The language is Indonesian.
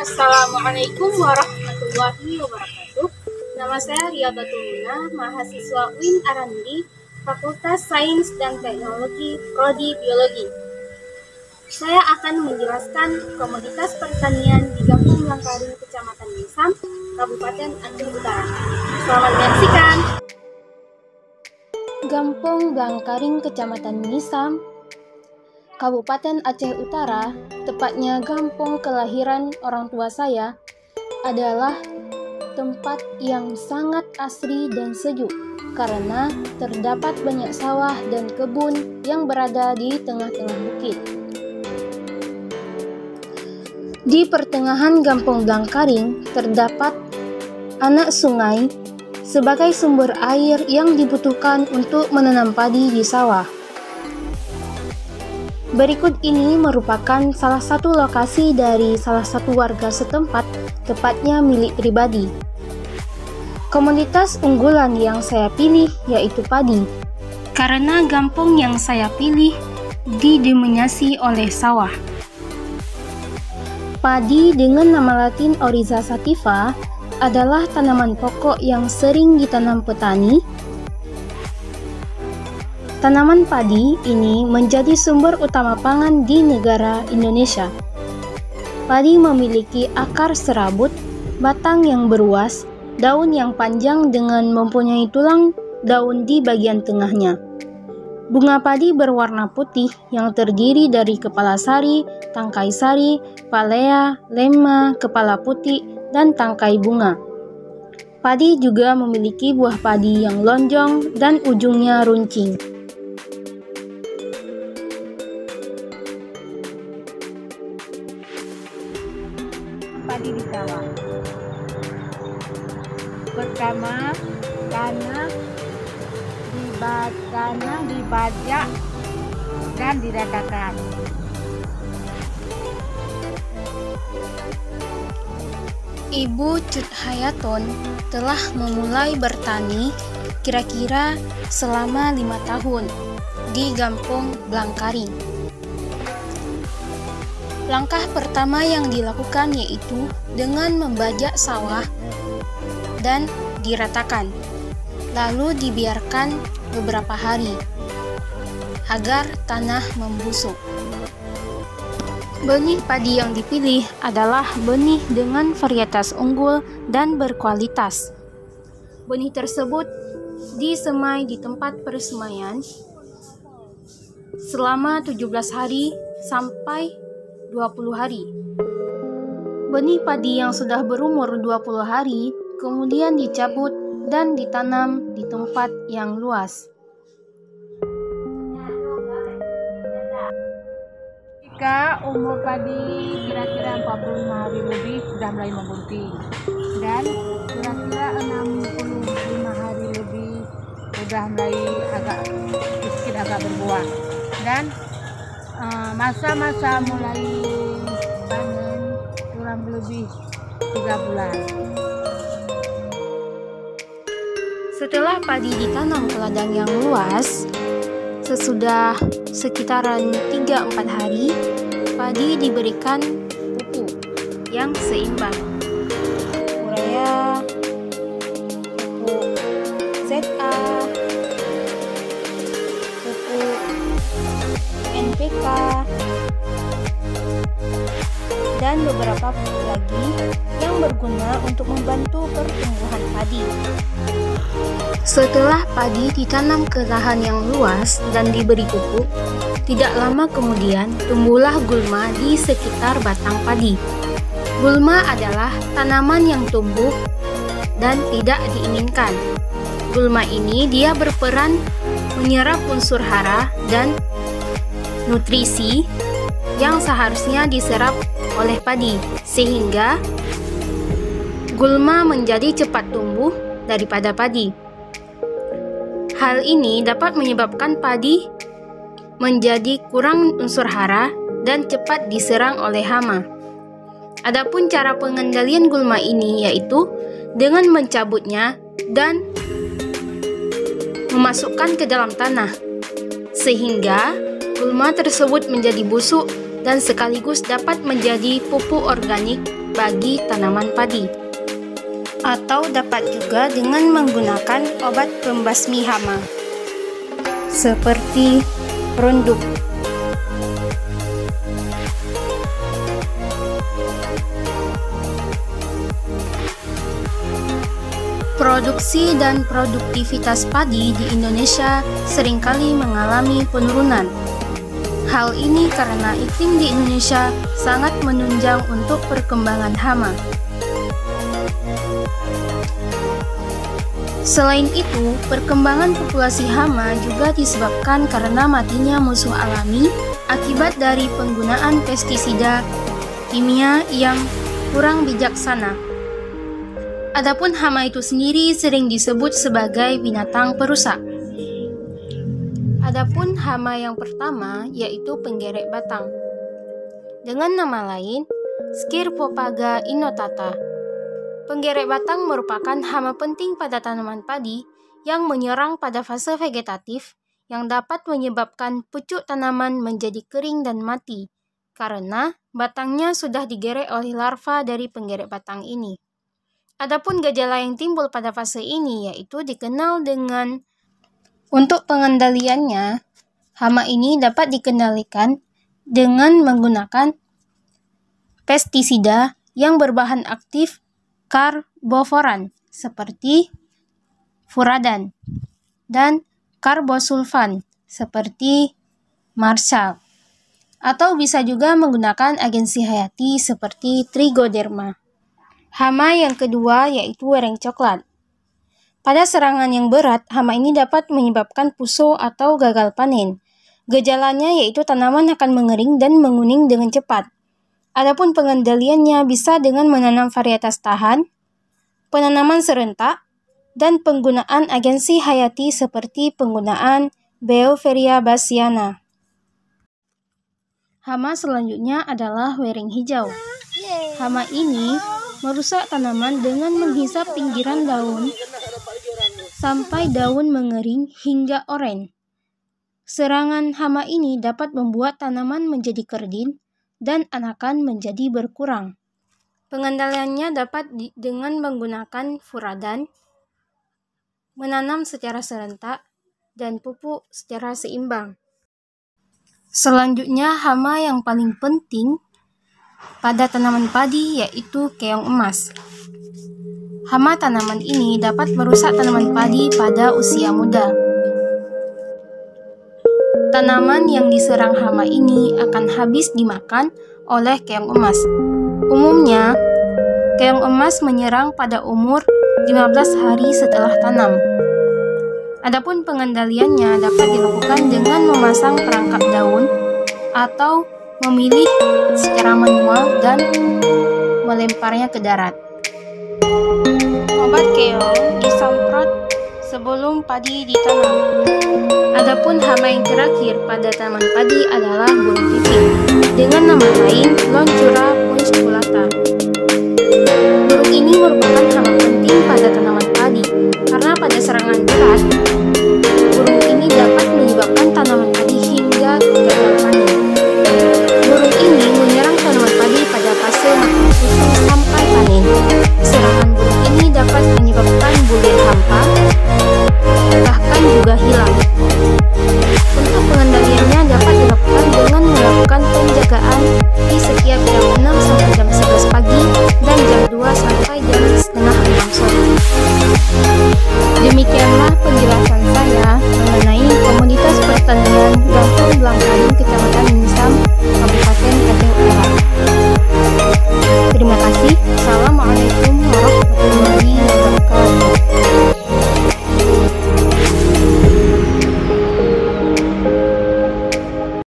Assalamualaikum warahmatullahi wabarakatuh. Nama saya Riyadatul Muna, mahasiswa UIN Aranduri, Fakultas Sains dan Teknologi, Prodi Biologi. Saya akan menjelaskan komoditas pertanian di Gampong Blangkaring, Kecamatan Nisam, Kabupaten Aceh Utara. Selamat menyaksikan. Gampong Blangkaring, Kecamatan Nisam, Kabupaten Aceh Utara, tepatnya kampung kelahiran orang tua saya, adalah tempat yang sangat asri dan sejuk karena terdapat banyak sawah dan kebun yang berada di tengah-tengah bukit. Di pertengahan Gampong Blangkaring terdapat anak sungai sebagai sumber air yang dibutuhkan untuk menanam padi di sawah. Berikut ini merupakan salah satu lokasi dari salah satu warga setempat, tepatnya milik pribadi. Komoditas unggulan yang saya pilih yaitu padi, karena gampong yang saya pilih didominasi oleh sawah. Padi dengan nama latin Oryza sativa adalah tanaman pokok yang sering ditanam petani. Tanaman padi ini menjadi sumber utama pangan di negara Indonesia. Padi memiliki akar serabut, batang yang beruas, daun yang panjang dengan mempunyai tulang daun di bagian tengahnya. Bunga padi berwarna putih yang terdiri dari kepala sari, tangkai sari, palea, lema, kepala putih, dan tangkai bunga. Padi juga memiliki buah padi yang lonjong dan ujungnya runcing. Padi di sawah. Pertama, tanah dibajak dan diratakan. Ibu Cut Hayaton telah memulai bertani kira-kira selama 5 tahun di Gampong Blangkaring. Langkah pertama yang dilakukan yaitu dengan membajak sawah dan diratakan, lalu dibiarkan beberapa hari agar tanah membusuk. Benih padi yang dipilih adalah benih dengan varietas unggul dan berkualitas. Benih tersebut disemai di tempat persemaian selama 17 hari sampai 20 hari. Benih padi yang sudah berumur 20 hari kemudian dicabut dan ditanam di tempat yang luas. Jika umur padi kira-kira 45 hari lebih sudah mulai membunting, dan kira-kira 65 hari lebih sudah mulai sedikit agak berbuah, dan masa-masa mulai panen kurang lebih 3 bulan. Setelah padi ditanam ke ladang yang luas, sesudah sekitaran 3-4 hari, padi diberikan pupuk yang seimbang. Urea, pupuk ZA, pupuk NPK, dan beberapa pupuk lagi yang berguna untuk membantu pertumbuhan padi. Setelah padi ditanam ke lahan yang luas dan diberi pupuk, tidak lama kemudian tumbuhlah gulma di sekitar batang padi. Gulma adalah tanaman yang tumbuh dan tidak diinginkan. Gulma ini dia berperan menyerap unsur hara dan nutrisi yang seharusnya diserap oleh padi, sehingga gulma menjadi cepat tumbuh daripada padi. Hal ini dapat menyebabkan padi menjadi kurang unsur hara dan cepat diserang oleh hama. Adapun cara pengendalian gulma ini yaitu dengan mencabutnya dan memasukkan ke dalam tanah, sehingga gulma tersebut menjadi busuk dan sekaligus dapat menjadi pupuk organik bagi tanaman padi. Atau dapat juga dengan menggunakan obat pembasmi hama, seperti Roundup. Produksi dan produktivitas padi di Indonesia seringkali mengalami penurunan. Hal ini karena iklim di Indonesia sangat menunjang untuk perkembangan hama. Selain itu, perkembangan populasi hama juga disebabkan karena matinya musuh alami akibat dari penggunaan pestisida kimia yang kurang bijaksana. Adapun hama itu sendiri sering disebut sebagai binatang perusak. Adapun hama yang pertama yaitu penggerek batang. Dengan nama lain, Scirphopaga innotata. Penggerek batang merupakan hama penting pada tanaman padi yang menyerang pada fase vegetatif yang dapat menyebabkan pucuk tanaman menjadi kering dan mati karena batangnya sudah digerek oleh larva dari penggerek batang ini. Adapun gejala yang timbul pada fase ini yaitu dikenal dengan untuk pengendaliannya, hama ini dapat dikendalikan dengan menggunakan pestisida yang berbahan aktif karboforan seperti furadan dan karbosulfan seperti Marshal, atau bisa juga menggunakan agensi hayati seperti Trichoderma. Hama yang kedua yaitu wereng coklat. Pada serangan yang berat, hama ini dapat menyebabkan puso atau gagal panen. Gejalanya yaitu tanaman akan mengering dan menguning dengan cepat. Adapun pengendaliannya bisa dengan menanam varietas tahan, penanaman serentak, dan penggunaan agensi hayati seperti penggunaan Beauveria bassiana. Hama selanjutnya adalah wereng hijau. Hama ini merusak tanaman dengan menghisap pinggiran daun sampai daun mengering hingga oranye. Serangan hama ini dapat membuat tanaman menjadi kerdil dan anakan menjadi berkurang. Pengendaliannya dapat dengan menggunakan furadan, menanam secara serentak, dan pupuk secara seimbang. Selanjutnya, hama yang paling penting pada tanaman padi yaitu keong emas. Hama tanaman ini dapat merusak tanaman padi pada usia muda. Tanaman yang diserang hama ini akan habis dimakan oleh keong emas. Umumnya, keong emas menyerang pada umur 15 hari setelah tanam. Adapun pengendaliannya dapat dilakukan dengan memasang perangkap daun atau memilih secara manual dan melemparnya ke darat. Obat keong disemprot sebelum padi ditanam. Adapun hama yang terakhir pada tanaman padi adalah burung pipit dengan nama lain Lonchura puncculata. Burung ini merupakan hama penting pada tanaman padi karena pada serangan berat, burung ini dapat menyebabkan tanaman padi hingga gagal panen. Burung ini menyerang tanaman padi pada fase matang susu sampai panen. Serangan burung ini dapat menyebabkan bulir hampa, bahkan juga hilang. Untuk pengendaliannya dapat dilakukan dengan melakukan penjagaan di setiap jam 6 sampai jam 11 pagi dan jam 2 sampai jam setengah 6 sore. Demikianlah penjelasan saya mengenai komoditas pertanian dan pembelangkanan kecamatan